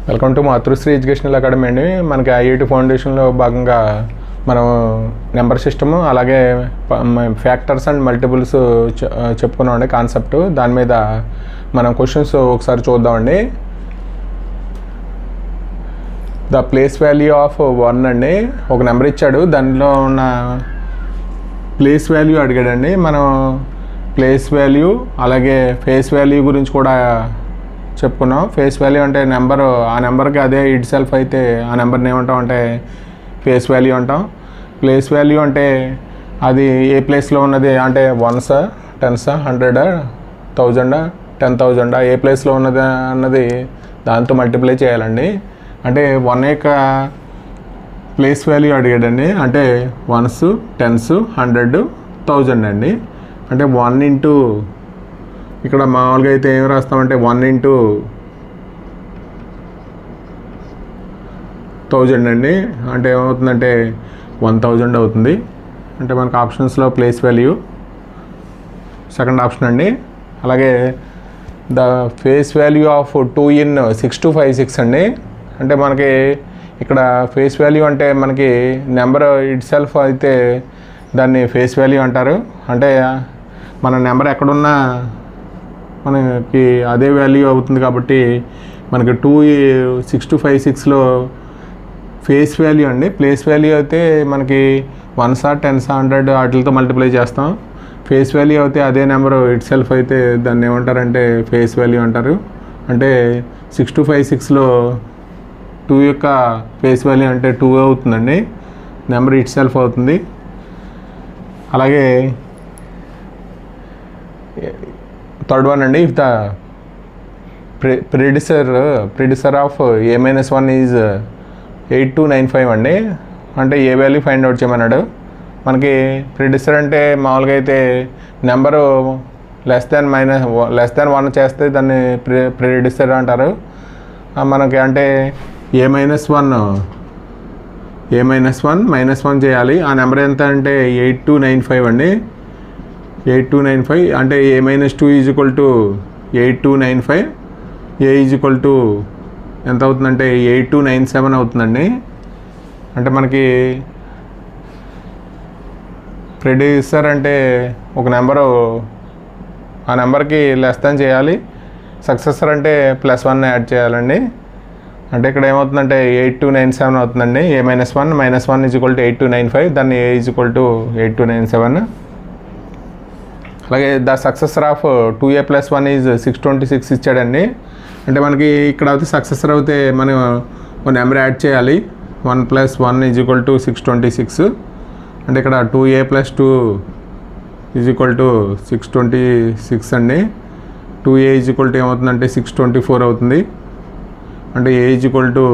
Welcome to Matrusri educational academy అండి. మనకి IIT ఫౌండేషన్లో భాగంగా మనం నెంబర్ సిస్టము అలాగే ఫ్యాక్టర్స్ అండ్ మల్టిపుల్స్ చెప్పుకున్నామండి కాన్సెప్ట్. దాని మీద మనం క్వశ్చన్స్ ఒకసారి చూద్దామండి. ద ప్లేస్ వాల్యూ ఆఫ్ 1 అండి, ఒక నెంబర్ ఇచ్చాడు, దానిలో ఉన్న ప్లేస్ వాల్యూ అడిగాడండి. మనం ప్లేస్ వాల్యూ అలాగే ఫేస్ వాల్యూ గురించి కూడా చెప్పుకున్నాం. ఫేస్ వాల్యూ అంటే నెంబరు, ఆ నెంబర్కి అదే ఇట్ సెల్ఫ్ అయితే ఆ నెంబర్ని ఏమంటాం అంటే ఫేస్ వాల్యూ అంటాం. ప్లేస్ వాల్యూ అంటే అది ఏ ప్లేస్లో ఉన్నది అంటే 1s, 10s, 100, 1000, 10,000 ఏ ప్లేస్లో ఉన్నది అన్నది దాంతో మల్టిప్లై చేయాలండి. అంటే 1 యొక్క ప్లేస్ వాల్యూ అడిగాడండి. అంటే 1s, 10s, 100, 1000 అండి. అంటే 1 ఇంటూ ఇక్కడ మామూలుగా అయితే ఏం రాస్తామంటే 1 ఇంటూ 1000 అండి. అంటే ఏమవుతుందంటే 1000 అవుతుంది. అంటే మనకు ఆప్షన్స్లో ప్లేస్ వాల్యూ సెకండ్ ఆప్షన్ అండి. అలాగే the face value of 2 in 6256 అండి. అంటే మనకి ఇక్కడ ఫేస్ వాల్యూ అంటే మనకి నెంబర్ ఇట్ సెల్ఫ్ అయితే దాన్ని ఫేస్ వాల్యూ అంటారు. అంటే మన నెంబర్ ఎక్కడున్నా మనకి అదే వాల్యూ అవుతుంది కాబట్టి మనకి 26256లో ఫేస్ వాల్యూ అండి. ప్లేస్ వాల్యూ అయితే మనకి 1s, 10s, 100 వాటితో మల్టిప్లై చేస్తాం. ఫేస్ వాల్యూ అయితే అదే నెంబర్ ఇట్ సెల్ఫ్ అయితే దాన్ని ఏమంటారంటే ఫేస్ వాల్యూ అంటారు. అంటే 6256లో 2 యొక్క ఫేస్ వాల్యూ అంటే 2 అవుతుందండి, నెంబర్ ఇట్ సెల్ఫ్ అవుతుంది. అలాగే థర్డ్ వన్ అండి, if the ప్రిడిసర్ of a-1 is 8295 అండి. అంటే ఏ వాల్యూ ఫైండ్ అవుట్ చేయమన్నాడు. మనకి ప్రిడిసర్ అంటే మామూలుగా అయితే నెంబరు లెస్ దాన్ 1 చేస్తే దాన్ని ప్రిడిసర్ అంటారు. మనకి అంటే a-1 చేయాలి. ఆ నెంబర్ ఎంత అంటే 8295 అండి. 8295 అంటే a-2 is equal to 8295, A is equal to ఎంత అవుతుందంటే 8297 అవుతుందండి. అంటే మనకి ప్రెడిసర్ అంటే ఒక నెంబరు ఆ నెంబర్కి లెస్ దాన్ చేయాలి, సక్సెసర్ అంటే +1 యాడ్ చేయాలండి. అంటే ఇక్కడ ఏమవుతుందంటే 8297 అవుతుందండి. a-1 ఈజ్ ఈక్వల్ టు 8295, దాన్ని ఏ ఈజ్ ఈక్వల్ టు 8297. అలాగే the successor of 2a + 1 is 626 ఇచ్చాడండి. అంటే మనకి ఇక్కడ అయితే సక్సెసర్ అయితే మనం ఒక నెంబర్ యాడ్ చేయాలి. 1 + 1 ఈజ్ ఈక్వల్ టు 626. అంటే ఇక్కడ 2a + 2 ఈజ్ ఈక్వల్ టు 626 అండి. 2a ఈజ్ ఈక్వల్ టు ఏమవుతుందంటే 624 అవుతుంది. అంటే a ఈజ్ ఈక్వల్ టు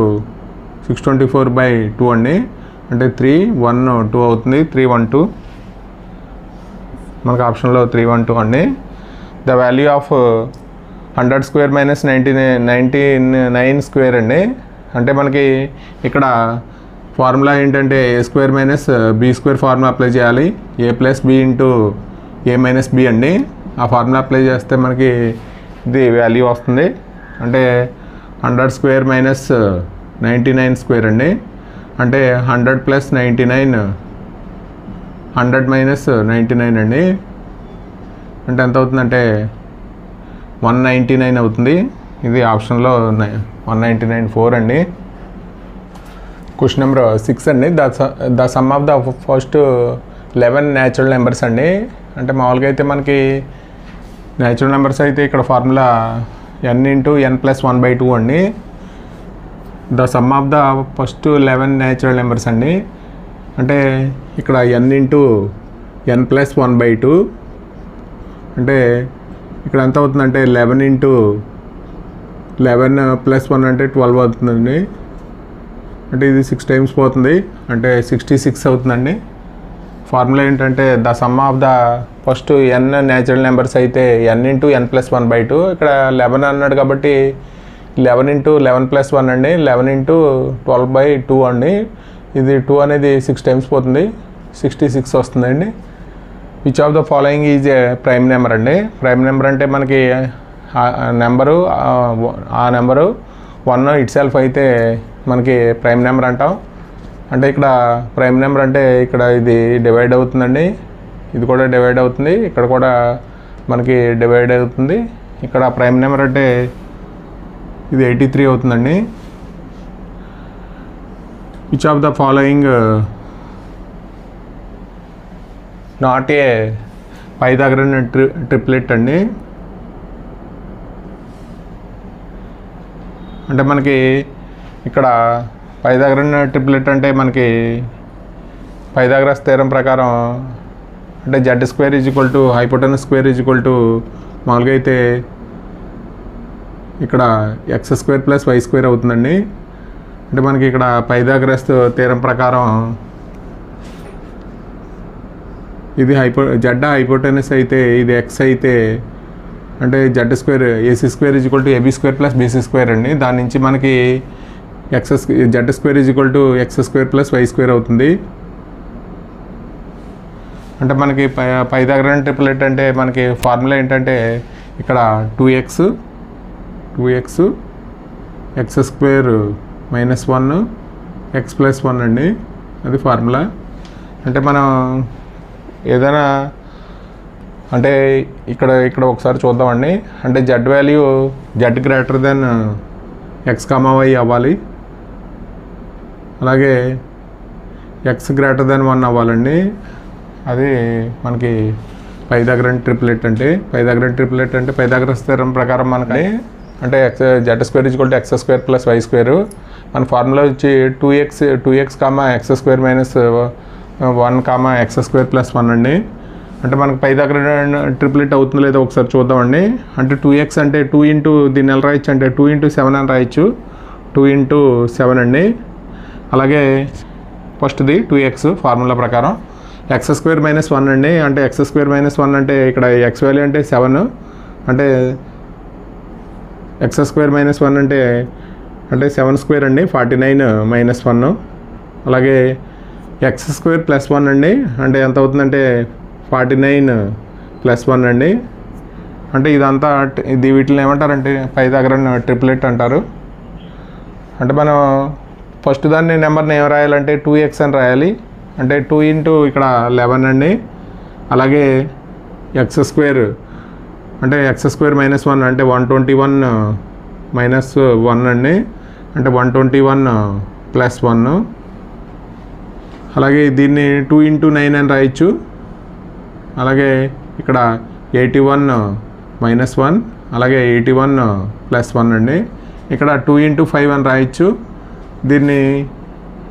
624/2 అండి. అంటే 312 అవుతుంది. 312 మనకు ఆప్షన్లో 312 అండి. ద వాల్యూ ఆఫ్ 100² - 99 స్క్వేర్ అండి. అంటే మనకి ఇక్కడ ఫార్ములా ఏంటంటే a² - b² ఫార్ములా అప్లై చేయాలి. a + b into a - b అండి. ఆ ఫార్ములా అప్లై చేస్తే మనకి ఇది వాల్యూ వస్తుంది. అంటే 100² - 99 స్క్వేర్ అండి. అంటే 100 + 99, 100 - 99 అండి. అంటే ఎంత అవుతుందంటే 199 అవుతుంది. ఇది ఆప్షన్లో 199/4 అండి. క్వశ్చన్ నెంబర్ 6 అండి. The sum of the first 11 natural numbers అండి. అంటే మామూలుగా అయితే మనకి న్యాచురల్ నెంబర్స్ అయితే ఇక్కడ ఫార్ములా n × n + 1/2 అండి. The sum of the first 11 natural numbers అండి. అంటే ఇక్కడ n × n + 1/2 అంటే ఇక్కడ ఎంత అవుతుందంటే 11 × 11 + 1 అంటే 12 అవుతుందండి. అంటే ఇది 6 టైమ్స్ పోతుంది, అంటే 66 అవుతుందండి. ఫార్ములా ఏంటంటే the sum of the first n natural numbers అయితే n × n + 1/2. ఇక్కడ 11 అన్నాడు కాబట్టి 11 × 11 + 1 అండి. 11 × 12/2 అండి. ఇది 2 అనేది 6 టైమ్స్ పోతుంది, 66 వస్తుందండి. Which of the following is a prime number అండి. ప్రైమ్ నెంబర్ అంటే మనకి నెంబరు 1 ఇట్ సెల్ఫ్ అయితే మనకి ప్రైమ్ నెంబర్ అంటాం. అంటే ఇక్కడ ప్రైమ్ నెంబర్ అంటే ఇక్కడ ఇది డివైడ్ అవుతుందండి, ఇది కూడా డివైడ్ అవుతుంది, ఇక్కడ కూడా మనకి డివైడ్ అవుతుంది. ఇక్కడ ప్రైమ్ నెంబర్ అంటే ఇది 83 అవుతుందండి. Which of the following not a Pythagorean triplet అండి. అంటే మనకి ఇక్కడ పైథాగరన్ ట్రిప్లెట్ అంటే మనకి పైథాగరస్ థీరం ప్రకారం అంటే Z square is equal to hypotenuse square is equal to మామూలుగా అయితే ఇక్కడ X square plus Y square అవుతుందండి. అంటే మనకి ఇక్కడ పైథాగరస్ థీరం ప్రకారం ఇది జెడ్ హైపోటెనస్ అయితే ఇది ఎక్స్ అయితే అంటే Z square AC square is equal to AB square plus BC square అండి. దాని నుంచి మనకి Z square is equal to X square plus Y square అవుతుంది. అంటే మనకి పైథాగరన్ ట్రిప్లెట్ అంటే మనకి ఫార్ములా ఏంటంటే ఇక్కడ 2x X square minus 1 X plus 1 అండి, అది ఫార్ములా. అంటే మనం ఏదైనా అంటే ఇక్కడ ఒకసారి చూద్దామండి. అంటే Z value Z greater than X comma Y అవ్వాలి, అలాగే ఎక్స్ గ్రేటర్ దెన్ 1 అవ్వాలండి. అది మనకి పైథాగరన్ ట్రిప్లెట్ అంటే పైథాగరస్ థీరం ప్రకారం మనకి అంటే Z square is equal to X square plus Y square. మన ఫార్ములా వచ్చి 2x comma X square minus 1 comma X square plus 1 అండి. అంటే మనకు పైథాగరన్ ట్రిప్లెట్ అవుతుందో లేదో ఒకసారి చూద్దామండి. అంటే 2x అంటే 2 ఇంటూ దీన్ని ఎలా రాయొచ్చు అంటే 2 ఇంటూ 7 అని రాయొచ్చు, 2 ఇంటూ 7 అండి. అలాగే ఫస్ట్ది 2x ఫార్ములా ప్రకారం ఎక్స్ స్క్వేర్ మైనస్ 1 అండి. అంటే ఎక్స్ స్క్వేర్ మైనస్ 1 అంటే ఇక్కడ ఎక్స్ వాల్యూ అంటే 7, అంటే ఎక్స్ స్క్వేర్ మైనస్ 1 అంటే 7 స్క్వేర్ అండి, 49 మైనస్ 1. అలాగే ఎక్స్ స్క్వేర్ ప్లస్ 1 అండి, అంటే ఎంత అవుతుందంటే 49 ప్లస్ 1 అండి. అంటే ఇదంతా వీటిని ఏమంటారంటే పైథాగరన్ ట్రిప్లెట్ అంటారు. అంటే మనం ఫస్ట్ దాన్ని నెంబర్ని ఏం రాయాలంటే 2x అని రాయాలి. అంటే 2 ఇంటూ ఇక్కడ 11 అండి. అలాగే ఎక్స్ స్క్వేర్ అంటే ఎక్స్ స్క్వేర్ మైనస్ 1 అంటే 121 మైనస్ 1 అండి, అంటే 121 ప్లస్ 1. అలాగే దీన్ని 2 ఇంటూ 9 అని రాయొచ్చు. అలాగే ఇక్కడ 81 మైనస్ 1, అలాగే 81 ప్లస్ 1 అండి. ఇక్కడ 2 ఇంటూ 5 అని రాయొచ్చు. దీన్ని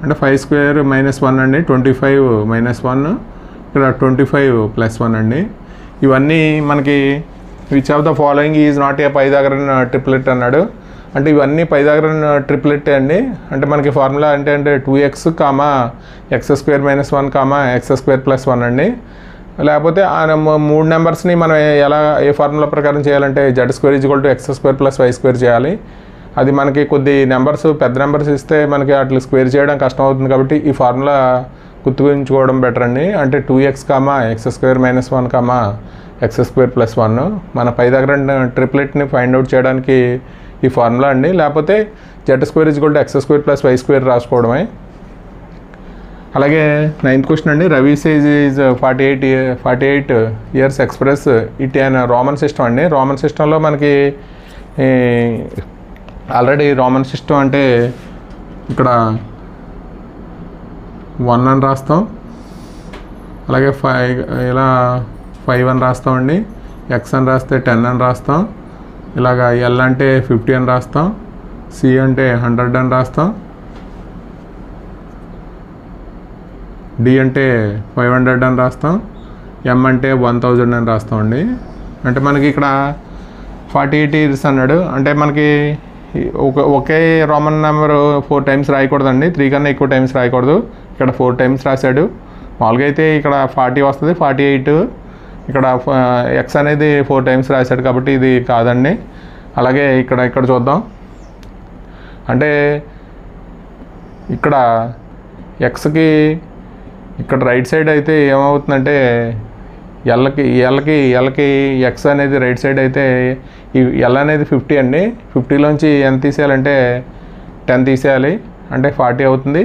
అంటే 5 స్క్వేర్ మైనస్ 1 అండి, 25 మైనస్ 1, ఇక్కడ 25 ప్లస్ 1 అండి. ఇవన్నీ మనకి which of the following is not a Pythagorean triplet అన్నాడు. అంటే ఇవన్నీ పైథాగరన్ ట్రిప్లెట్ అండి. అంటే మనకి ఫార్ములా అంటే 2x comma X square minus 1 comma X square plus 1 అండి. లేకపోతే ఆ 3 నెంబర్స్ని మనం ఏ ఫార్ములా ప్రకారం చేయాలంటే Z square is equal to X square plus Y square చేయాలి. అది మనకి కొద్ది నెంబర్స్ పెద్ద నెంబర్స్ ఇస్తే మనకి అట్లా స్క్వేర్ చేయడం కష్టం అవుతుంది, కాబట్టి ఈ ఫార్ములా గుర్తుంచుకోవడం బెటర్ అండి. అంటే 2x comma X square minus 1 comma X square plus 1 మన పైథాగరన్ ట్రిప్లెట్ని ఫైండ్ అవుట్ చేయడానికి ఈ ఫార్ములా అండి. లేకపోతే Z square is equal to X square plus Y square రాసుకోవడమే. అలాగే 9th క్వశ్చన్ అండి. Ravi's age is 48 years express it in Roman system అండి. Roman సిస్టంలో మనకి ఆల్రెడీ రోమన్ సిస్టమ్ అంటే ఇక్కడ 1 అని రాస్తాం, అలాగే 5 అని రాస్తామండి, ఎక్స్ అని రాస్తే 10 అని రాస్తాం, ఇలాగ ఎల్ అంటే 50 అని రాస్తాం, సి అంటే 100 అని రాస్తాం, డి అంటే 500 అని రాస్తాం, ఎం అంటే 1000 అని రాస్తామండి. అంటే మనకి ఇక్కడ 48 ఇయర్స్ అన్నాడు. అంటే మనకి ఒకే రోమన్ నెంబర్ 4 టైమ్స్ రాయకూడదండి, 3 కన్నా ఎక్కువ టైమ్స్ రాయకూడదు. ఇక్కడ 4 టైమ్స్ రాశాడు. మామూలుగా అయితే ఇక్కడ 40 వస్తుంది, 48. ఇక్కడ ఎక్స్ అనేది 4 టైమ్స్ రాశాడు కాబట్టి ఇది కాదండి. అలాగే ఇక్కడ చూద్దాం. అంటే ఇక్కడ ఎక్స్కి ఇక్కడ రైట్ సైడ్ అయితే ఏమవుతుందంటే ఎల్కి ఎక్స్ అనేది రైట్ సైడ్ అయితే ఈ ఎల్ అనేది 50 అండి. 50లోంచి ఎంత తీసేయాలంటే 10 తీసేయాలి, అంటే 40 అవుతుంది.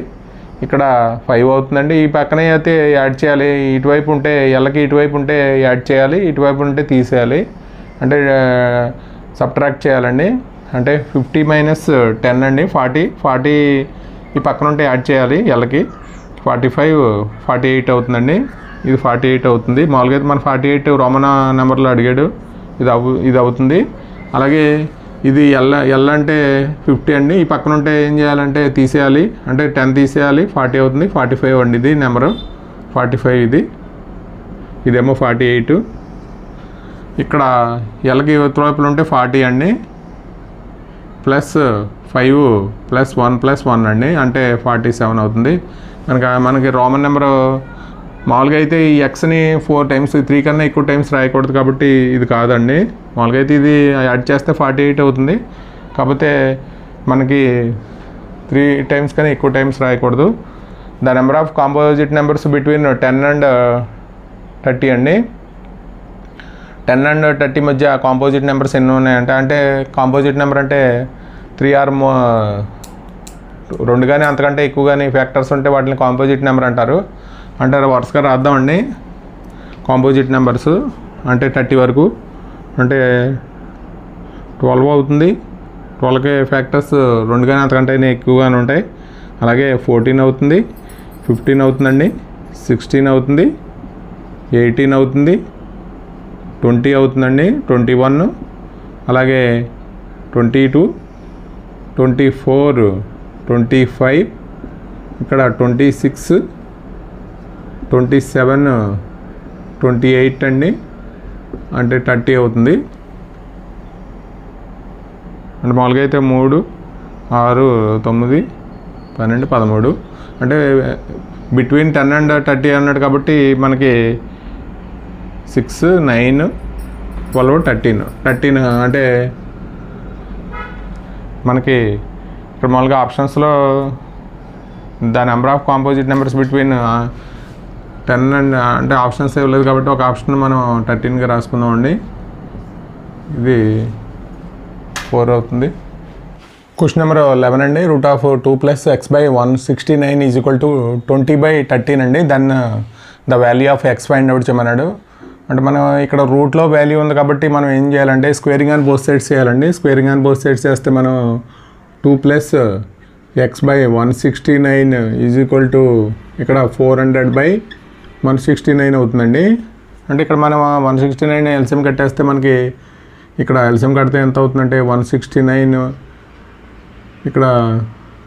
ఇక్కడ 5 అవుతుందండి. ఈ పక్కనే అయితే యాడ్ చేయాలి. ఇటువైపు ఉంటే ఎల్కి ఇటువైపు ఉంటే యాడ్ చేయాలి, ఇటువైపు ఉంటే తీసేయాలి, అంటే సబ్ట్రాక్ట్ చేయాలండి. అంటే 50 - 10 అండి 40 ఈ పక్కన ఉంటే యాడ్ చేయాలి. ఎల్కి 45 48 అవుతుందండి. ఇది 48 అవుతుంది. మామూలుగా అయితే మన 48 రోమన్ నెంబర్లో అడిగాడు, ఇది అవుతుంది. అలాగే ఇది ఎల్ అంటే 50 అండి. ఈ పక్కన ఉంటే ఏం చేయాలంటే తీసేయాలి, అంటే 10 తీసేయాలి, 40 అవుతుంది. 45 అండి ఇది నెంబరు, 45 ఇదేమో 48. ఇక్కడ ఎల్కి యువతవైపులు ఉంటే 40 అండి, ప్లస్ 5 + 1 + 1 అండి, అంటే 47 అవుతుంది. మనకి రోమన్ నెంబరు మామూలుగా అయితే ఈ ఎక్స్ని 4 టైమ్స్ 3 కన్నా ఎక్కువ టైమ్స్ రాయకూడదు కాబట్టి ఇది కాదండి. మామూలుగా అయితే ఇది యాడ్ చేస్తే 48 అవుతుంది. కాకపోతే మనకి 3 టైమ్స్ కన్నా ఎక్కువ టైమ్స్ రాయకూడదు. The number of composite numbers between 10 and 30 అండి. 10 and 30 మధ్య కాంపోజిట్ నెంబర్స్ ఎన్ని ఉన్నాయంటే, అంటే కాంపోజిట్ నెంబర్ అంటే 3 or 2 కానీ అంతకంటే ఎక్కువ కానీ ఫ్యాక్టర్స్ ఉంటే వాటిని కాంపోజిట్ నెంబర్ అంటారు. అంటే వరుసగా రాద్దామండి. కాంపోజిట్ నెంబర్స్ అంటే 30 వరకు అంటే 12 అవుతుంది. 12కి ఫ్యాక్టర్స్ 2 కానీ అంతకంటే ఎక్కువగానే ఉంటాయి. అలాగే 14 అవుతుంది, 15 అవుతుందండి, 16 అవుతుంది, 18 అవుతుంది, 20 అవుతుందండి, 21, అలాగే 22, 24, 25, ఇక్కడ 26, 27, 28 అండి, అంటే 30 అవుతుంది. అంటే మామూలుగా అయితే 3, 6, 9, 12, 13 అంటే బిట్వీన్ 10 and 30 అన్నాడు కాబట్టి మనకి 6, 9, 12, 13 అంటే మనకి ఇక్కడ మామూలుగా ఆప్షన్స్లో the number of composite numbers between 10 and అంటే ఆప్షన్స్ ఇవ్వలేదు కాబట్టి ఒక ఆప్షన్ మనం 13గా రాసుకుందామండి. ఇది 4 అవుతుంది. క్వశ్చన్ నెంబర్ 11 అండి. √2 + x/169 = 20/13 అండి. Then the value of x find out చేయమన్నాడు. అంటే మనం ఇక్కడ రూట్లో వాల్యూ ఉంది కాబట్టి మనం ఏం చేయాలంటే స్క్వేరింగ్ ఆన్ బోత్ సైడ్స్ చేయాలండి. స్క్వేరింగ్ ఆన్ బోత్ సైడ్స్ చేస్తే మనం 2 + x/169 ఇక్కడ 400/169 అవుతుందండి. అంటే ఇక్కడ మనం 169 ఎల్సిఎం కట్టేస్తే మనకి ఇక్కడ ఎల్సిఎం కడితే ఎంత అవుతుందంటే 169 ఇక్కడ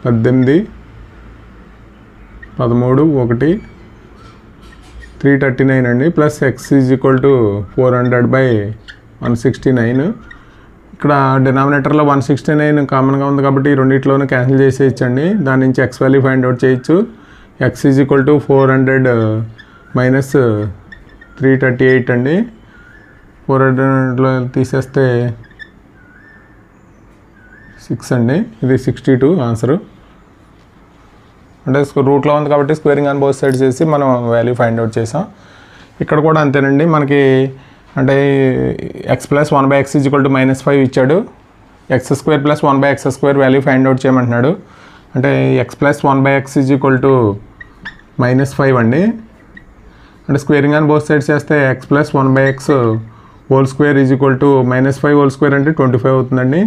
18, 13, 1, 339 అండి, ప్లస్ x = 400/169. ఇక్కడ డినామినేటర్లో 169 కామన్గా ఉంది కాబట్టి ఈ రెండింటిలోనూ క్యాన్సిల్ చేసేయచ్చండి. దాని నుంచి x వాల్యూ ఫైండ్ అవుట్ చేయొచ్చు. x = 400 - 338 అండి. 400లో తీసేస్తే 6 అండి, ఇది 62 ఆన్సరు. అంటే రూట్లో ఉంది కాబట్టి స్క్వేరింగ్ ఆన్ బోత్ సైడ్స్ చేసి మనం వాల్యూ ఫైండ్ అవుట్ చేసాం. ఇక్కడ కూడా అంతేనండి. మనకి అంటే x + 1/x = -5 ఇచ్చాడు. x² + 1/x² value find out చేయమంటున్నాడు. అంటే x + 1/x = -5 అండి. అంటే స్క్వేరింగ్ ఆన్ బోత్ సైడ్స్ చేస్తే x + 1/x² = -5 2 అంటే 25 అవుతుందండి.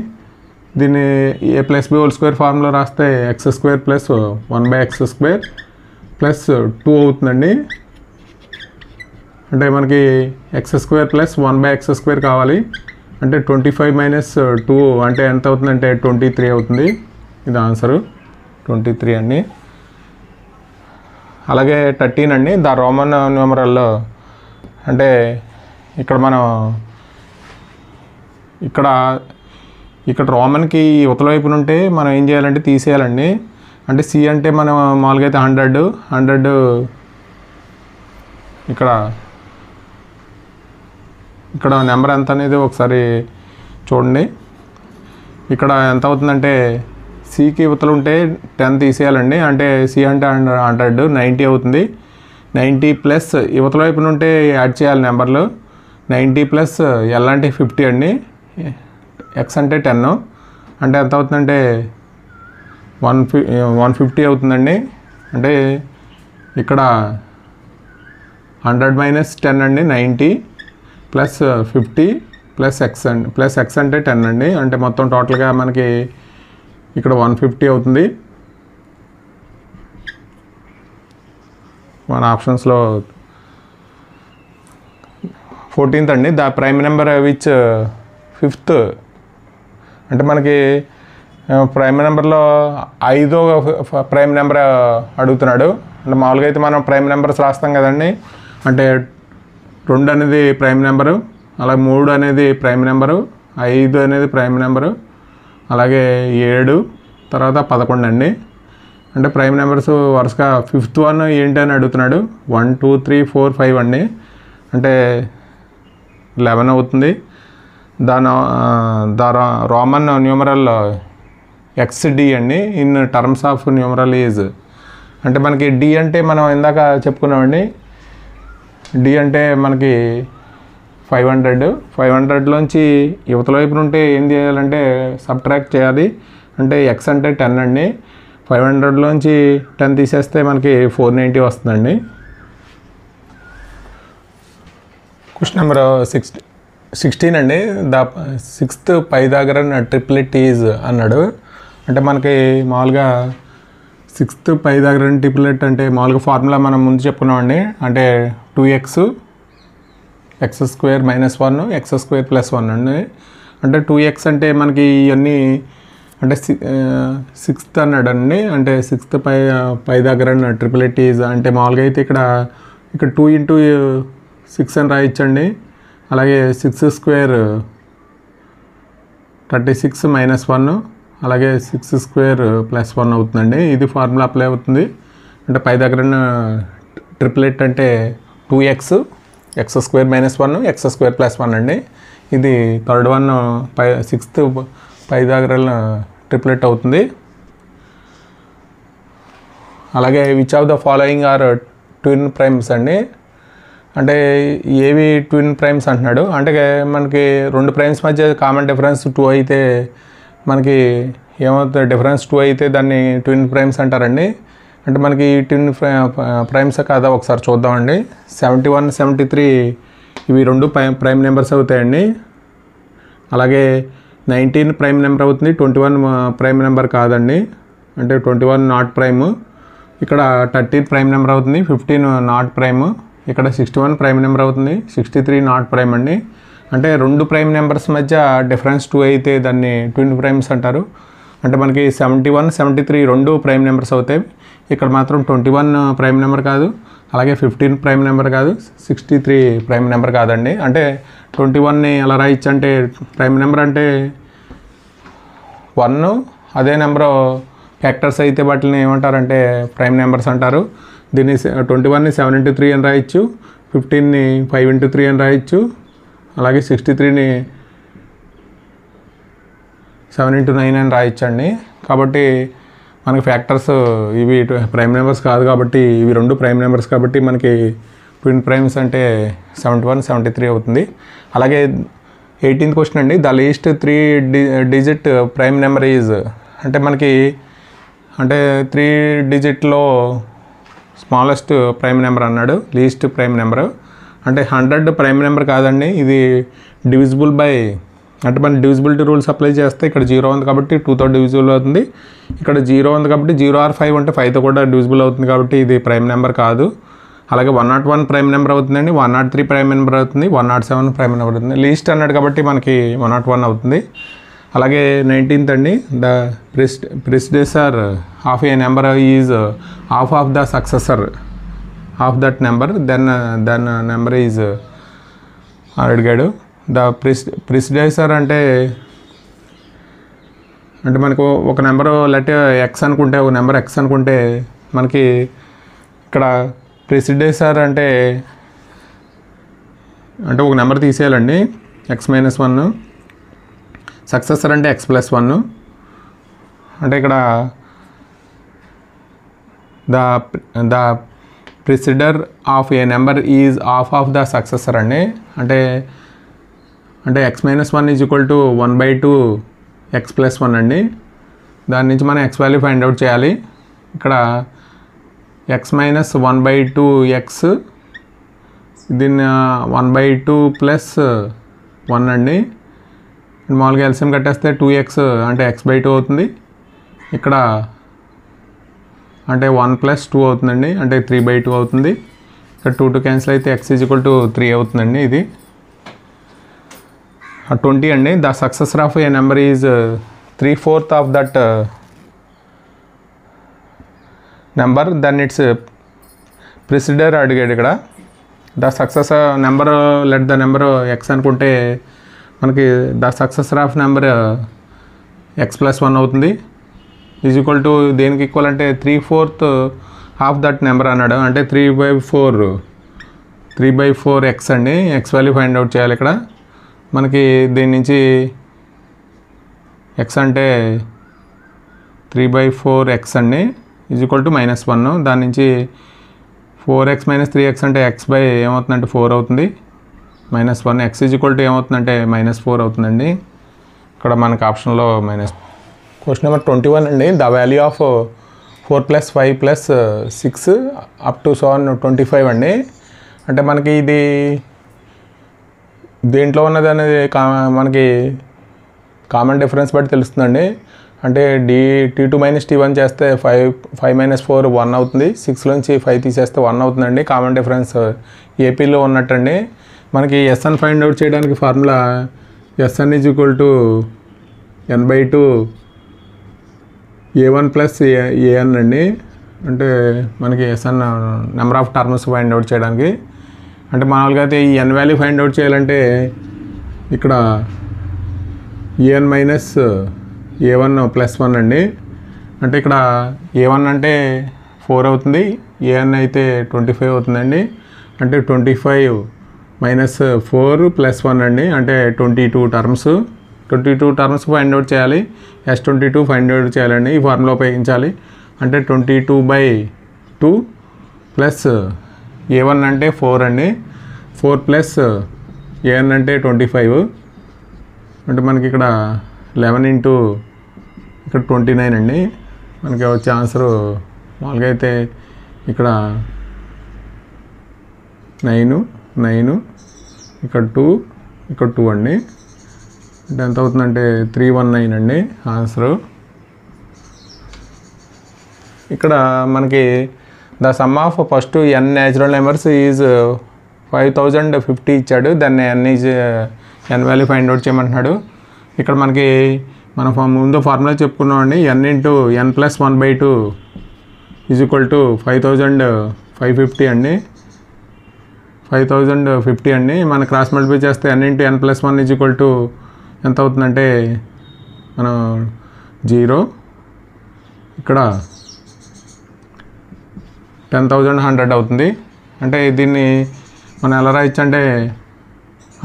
దీన్ని a + b² ఫార్ములా రాస్తే x² + 1/x² + 2 అవుతుందండి. అంటే మనకి x² + 1/x² కావాలి. అంటే 25 - 2 అంటే ఎంత అవుతుందంటే 23 అవుతుంది. ఇది ఆన్సరు 23 అండి. అలాగే 13 అండి. ద రోమన్ న్యూమరల్లో అంటే ఇక్కడ మనం ఇక్కడ రోమన్కి ఉత్తర వైపున ఉంటే మనం ఏం చేయాలంటే తీసేయాలండి. అంటే సి అంటే మనం మామూలుగా అయితే 100 ఇక్కడ నెంబర్ ఎంత అనేది ఒకసారి చూడండి. ఇక్కడ ఎంత అవుతుందంటే సికి ఉత్తర ఉంటే 10 తీసేయాలండి. అంటే సి అంటే 100 90 అవుతుంది. 90 ప్లస్ యువతల వైపు నుండి యాడ్ చేయాలి నెంబర్లు. 90 ప్లస్ ఎల్ అంటే 50 అండి, ఎక్స్ అంటే 10 అంటే ఎంత అవుతుందంటే 150 అవుతుందండి. అంటే ఇక్కడ 100 మైనస్ 10 అండి 90 ప్లస్ 50 ప్లస్ ఎక్స్ అండి, ప్లస్ ఎక్స్ అంటే 10 అండి. అంటే మొత్తం టోటల్గా మనకి ఇక్కడ 150 అవుతుంది. మన ఆప్షన్స్లో 14th అండి, the prime number which 5th అంటే మనకి ప్రైమ్ నెంబర్లో 5వ ప్రైమ్ నెంబర్ అడుగుతున్నాడు. అంటే మామూలుగా అయితే మనం ప్రైమ్ నెంబర్స్ రాస్తాం కదండి. అంటే 2 అనేది ప్రైమ్ నెంబరు, అలాగే 3 అనేది ప్రైమ్ నెంబరు, 5 అనేది ప్రైమ్ నెంబరు, అలాగే 7 తర్వాత 11 అండి. అంటే ప్రైమ్ నెంబర్స్ వరుసగా 5th వన్ ఏంటి అని అడుగుతున్నాడు. 1 2 3 4 5 అండి, అంటే 11 అవుతుంది. ద రోమన్ న్యూమరల్ XD అండి in terms of numeral is. అంటే మనకి డి అంటే మనం ఇందాక చెప్పుకున్నామండి, డి అంటే మనకి 500లోంచి యువతల వైపు నుండి ఏం చేయాలంటే సబ్ట్రాక్ట్ చేయాలి. అంటే ఎక్స్ అంటే 10 అండి, 500లోంచి 10 తీసేస్తే మనకి 490 వస్తుందండి. క్వశ్చన్ నెంబర్ 16 అండి, the 6th Pythagorean triplet is అన్నాడు. అంటే మనకి మామూలుగా 6th పైథాగరన్ ట్రిప్లెట్ అంటే మామూలుగా ఫార్ములా మనం ముందు చెప్పుకున్నామండి. అంటే 2x x² - 1 x² + 1 అండి. అంటే 2x అంటే మనకి ఇవన్నీ అంటే 6th అన్నాడు అండి. అంటే 6th పైథాగరన్ ట్రిప్లెట్ ఈజ్ అంటే మామూలుగా అయితే ఇక్కడ 2 × 6 అని రాయించండి. అలాగే 6² 36 - 1 అలాగే 6² + 1 అవుతుందండి. ఇది ఫార్ములా అప్లై అవుతుంది. అంటే పైథాగరన్ ట్రిప్లెట్ అంటే 2x x² - 1 x² + 1 అండి. ఇది third one 6th Pythagorean triplet అవుతుంది. అలాగే which of the following are twin primes అండి. అంటే ఏవి ట్విన్ ప్రైమ్స్ అంటున్నాడు. అంటే మనకి 2 ప్రైమ్స్ మధ్య కామన్ డిఫరెన్స్ 2 అయితే మనకి ఏమవుతుంది, డిఫరెన్స్ 2 అయితే దాన్ని ట్విన్ ప్రైమ్స్ అంటారండి. అంటే మనకి ట్విన్ ప్రైమ్స్ కాదా ఒకసారి చూద్దామండి. 71 73 ఇవి 2 ప్రైమ్ నెంబర్స్ అవుతాయండి. అలాగే 19 ప్రైమ్ నెంబర్ అవుతుంది, 21 ప్రైమ్ నెంబర్ కాదండి. అంటే 21 నాట్ ప్రైమ్. ఇక్కడ 13 ప్రైమ్ నెంబర్ అవుతుంది, 15 నాట్ ప్రైమ్. ఇక్కడ 61 ప్రైమ్ నెంబర్ అవుతుంది, 63 నాట్ ప్రైమ్ అండి. అంటే 2 ప్రైమ్ నెంబర్స్ మధ్య డిఫరెన్స్ 2 అయితే దాన్ని ట్విన్ ప్రైమ్స్ అంటారు. అంటే మనకి 71 73 2 ప్రైమ్ నెంబర్స్ అవుతాయి. ఇక్కడ మాత్రం 21 ప్రైమ్ నెంబర్ కాదు, అలాగే 15 ప్రైమ్ నెంబర్ కాదు, 63 ప్రైమ్ నెంబర్ కాదండి. అంటే 21ని ఎలా రాయొచ్చు అంటే ప్రైమ్ నెంబర్ అంటే 1 అదే నెంబరు ఫ్యాక్టర్స్ అయితే వాటిని ఏమంటారంటే ప్రైమ్ నెంబర్స్ అంటారు. దీన్ని 21ని 7 × 3 అని రాయొచ్చు, 15ని 5 × 3 అని రాయొచ్చు, అలాగే 63ని 7 × 9 అని రాయొచ్చండి. కాబట్టి మనకి ఫ్యాక్టర్స్ ఇవి ప్రైమ్ నెంబర్స్ కాదు కాబట్టి ఇవి 2 ప్రైమ్ నెంబర్స్ కాబట్టి మనకి ట్విన్ ప్రైమ్స్ అంటే 71 73 అవుతుంది. అలాగే 18th క్వశ్చన్ అండి, the least 3 digit prime number is. అంటే మనకి అంటే 3 డిజిట్లో స్మాలెస్ట్ ప్రైమ్ నెంబర్ అన్నాడు, లీస్ట్ ప్రైమ్ నెంబరు. అంటే 100 ప్రైమ్ నెంబర్ కాదండి, ఇది డివిజిబుల్ బై. అంటే మన డివిజిబిలిటీ రూల్స్ అప్లై చేస్తే ఇక్కడ 0 ఉంది కాబట్టి 2తో డివిజిబుల్ అవుతుంది. ఇక్కడ 0 ఉంది కాబట్టి 0 or 5 అంటే 5తో కూడా డివిజిబుల్ అవుతుంది కాబట్టి ఇది ప్రైమ్ నెంబర్ కాదు. అలాగే 101 ప్రైమ్ నెంబర్ అవుతుందండి, 103 ప్రైమ్ నెంబర్ అవుతుంది, 107 ప్రైమ్ నెంబర్ అవుతుంది. లీస్ట్ అన్నాడు కాబట్టి మనకి 101 అవుతుంది. అలాగే 19th అండి, the predecessor of a number is half of the successor of that number then number is అడిగాడు. ద ప్రిసిడెసర్ అంటే మనకు ఒక నెంబరు లెట్ ఎక్స్ అనుకుంటే, ఒక నెంబర్ ఎక్స్ అనుకుంటే మనకి ఇక్కడ ప్రిసిడెసర్ అంటే ఒక నెంబర్ తీసేయాలండి, x - 1. సక్సెసర్ అంటే x + 1. అంటే ఇక్కడ the predecessor of a number is of the successor అండి. అంటే x - 1 is equal to 1/2 x + 1 అండి. దాని నుంచి మనం x వాల్యూ ఫైండ్ అవుట్ చేయాలి. ఇక్కడ x - 1/2 x దీన్ని 1/2 + 1 అండి. మామూలుగా ఎల్సిఎం కట్టేస్తే 2x అంటే x/2 అవుతుంది. ఇక్కడ అంటే 1 + 2 అవుతుందండి, అంటే 3/2 అవుతుంది. ఇక్కడ 2 క్యాన్సిల్ అయితే x ఈజ్ ఈక్వల్ టు 3 అవుతుందండి. ఇది 20 అండి. The successor of a number is 3/4 of that number then its predecessor అడిగాడు. ఇక్కడ the successor number let the number x అనుకుంటే మనకి the successor of number x + 1 అవుతుంది. ఈజ్ ఈక్వల్ టు దేనికి equal అంటే 3/4 ఆఫ్ దట్ నెంబర్ అన్నాడు. అంటే 3/4 x అండి. x వాల్యూ ఫైండ్ అవుట్ చేయాలి. ఇక్కడ మనకి దీని నుంచి x అంటే 3/4 x అండి ఈజ్ ఈక్వల్ టు -1. దాని నుంచి 4x - 3x అంటే x బై ఏమవుతుందంటే 4 అవుతుంది. -1 x ఈజ్ ఈక్వల్ టు ఏమవుతుందంటే -4 అవుతుందండి. ఇక్కడ మనకు ఆప్షన్లో క్వశ్చన్ నెంబర్ 21 అండి. The value of 4 + 5 + 6 up to 25 అండి. అంటే మనకి ఇది దేంట్లో ఉన్నది అనేది మనకి కామన్ డిఫరెన్స్ బట్టి తెలుస్తుందండి. అంటే T2 - T1 చేస్తే 5 - 4 1 అవుతుంది. 6లోంచి 5 తీసేస్తే 1 అవుతుందండి. కామన్ డిఫరెన్స్ ఏపీలో ఉన్నట్టండి. మనకి SN ఫైండ్ అవుట్ చేయడానికి formula SN is equal to n/2 A1 + AN అండి. అంటే మనకి SN number of terms find out చేయడానికి. అంటే మామూలుగా అయితే ఈ n వాల్యూ ఫైండ్ అవుట్ చేయాలంటే ఇక్కడ AN - A1 + 1 అండి. అంటే ఇక్కడ A1 అంటే 4 అవుతుంది, AN అయితే 25 అవుతుందండి. అంటే 25 - 4 + 1 అండి, అంటే 22 టర్మ్స్. 22 టర్మ్స్ ఫైండ్ అవుట్ చేయాలి. S22 ఫైండ్ అవుట్ చేయాలండి. ఈ ఫార్ములా ఉపయోగించాలి. అంటే 22/2 ప్లస్ A1 అంటే 4 అండి, 4 + AN అంటే 25. అంటే మనకి ఇక్కడ 11 × ఇక్కడ 29 అండి. మనకి వచ్చే ఆన్సరు మామూలుగా అయితే ఇక్కడ 9 ఇక్కడ 2 అండి. అంటే ఎంత అవుతుందంటే 319 అండి ఆన్సరు. ఇక్కడ మనకి the sum of first n natural numbers is 5050 ఇచ్చాడు. దాన్ని n వాల్యూ ఫైండ్ అవుట్ చేయమంటున్నాడు. ఇక్కడ మనకి మనం ముందు ఫార్ములా చెప్పుకున్నామండి. n × n + 1/2 is equal to 5550 అండి. 5050 అండి. మన క్రాస్ మల్టిప్లై చేస్తే n × n + 1 is equal to ఎంత అవుతుందంటే మనం 0. ఇక్కడ 10,100 అవుతుంది. అంటే దీన్ని మనం ఎలా రాయొచ్చు అంటే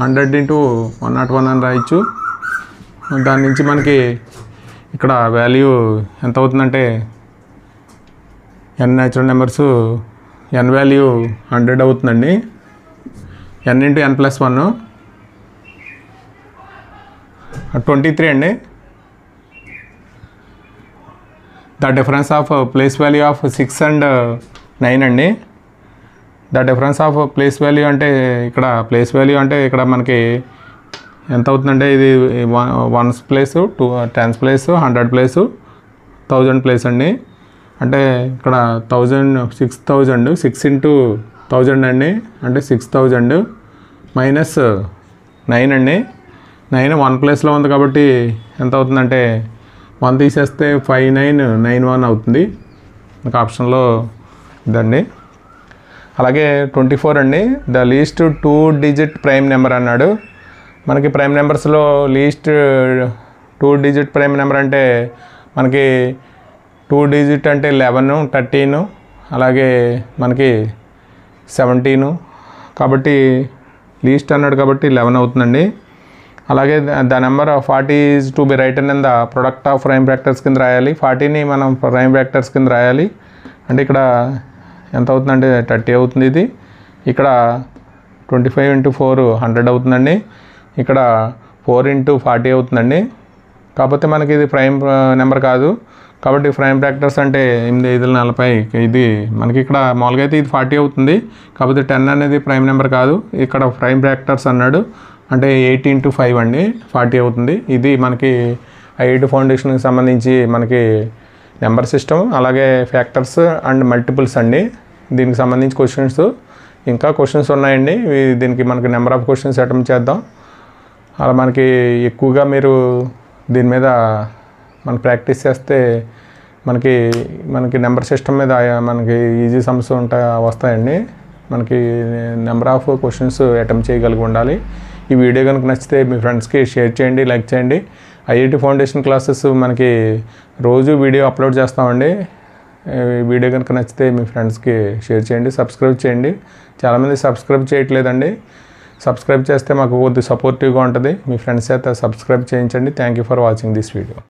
100 × 101 అని రాయొచ్చు. దాని నుంచి మనకి ఇక్కడ వాల్యూ ఎంత అవుతుందంటే n natural numbers n value 100 అవుతుందండి. n × n + 1 23 అండి. The difference of place value of 6 and 9 అండి. The difference of place value అంటే ఇక్కడ ప్లేస్ వాల్యూ అంటే ఇక్కడ మనకి ఎంత అవుతుందంటే ఇది 1's place, 10's place, 100 place, 1000 place అండి. అంటే ఇక్కడ 6,000 6 × 1000 అండి, అంటే 6000 -9 అండి. 9 1 ప్లేస్లో ఉంది కాబట్టి ఎంత అవుతుందంటే 1 తీసేస్తే 5991 అవుతుంది. నాకు ఆప్షన్లో ఇదండి. అలాగే 24 అండి. The least 2 digit prime number అన్నాడు. మనకి ప్రైమ్ నెంబర్స్లో లీస్ట్ 2 డిజిట్ ప్రైమ్ నెంబర్ అంటే మనకి 2 డిజిట్ అంటే 11, 13, అలాగే మనకి 17. కాబట్టి లీస్ట్ అన్నాడు కాబట్టి 11 అవుతుందండి. అలాగే the number 40 is to be written in the product of prime factors కింద రాయాలి. 40ని మనం ప్రైమ్ ఫ్యాక్టర్స్ కింద రాయాలి. అంటే ఇక్కడ ఎంత అవుతుందంటే 30 అవుతుంది. ఇది ఇక్కడ 25 × 4 100 అవుతుందండి. ఇక్కడ 4 × 40 అవుతుందండి. కాకపోతే మనకి ఇది ప్రైమ్ నెంబర్ కాదు కాబట్టి ప్రైమ్ ఫ్యాక్టర్స్ అంటే 8 × 5 = 40. ఇది మనకి ఇక్కడ మామూలుగా అయితే ఇది 40 అవుతుంది. కాకపోతే 10 అనేది ప్రైమ్ నెంబర్ కాదు, ఇక్కడ ప్రైమ్ ఫ్యాక్టర్స్ అన్నాడు. అంటే 8 × 5 అండి 40 అవుతుంది. ఇది మనకి ఐఐటి ఫౌండేషన్కి సంబంధించి మనకి నెంబర్ సిస్టమ్, అలాగే ఫ్యాక్టర్స్ అండ్ మల్టిపుల్స్ అండి. దీనికి సంబంధించి క్వశ్చన్స్, ఇంకా క్వశ్చన్స్ ఉన్నాయండి. దీనికి మనకి నెంబర్ ఆఫ్ క్వశ్చన్స్ అటెంప్ట్ చేద్దాం. అలా మనకి ఎక్కువగా మీరు దీని మీద మనం ప్రాక్టీస్ చేస్తే మనకి నెంబర్ సిస్టమ్ మీద మనకి ఈజీ సమ్స్ వస్తాయండి. మనకి నెంబర్ ఆఫ్ క్వశ్చన్స్ అటెంప్ట్ చేయగలిగి ఉండాలి. ఈ వీడియో కనుక నచ్చితే మీ ఫ్రెండ్స్కి షేర్ చేయండి, లైక్ చేయండి. ఐఐటి ఫౌండేషన్ క్లాసెస్ మనకి రోజు వీడియో అప్లోడ్ చేస్తామండి. వీడియో కనుక నచ్చితే మీ ఫ్రెండ్స్కి షేర్ చేయండి, సబ్స్క్రైబ్ చేయండి. చాలామంది సబ్స్క్రైబ్ చేయట్లేదండి. సబ్స్క్రైబ్ చేస్తే మాకు కొద్దిగా సపోర్టివ్గా ఉంటుంది. మీ ఫ్రెండ్స్ చేత సబ్స్క్రైబ్ చేయించండి. Thank you for watching this video.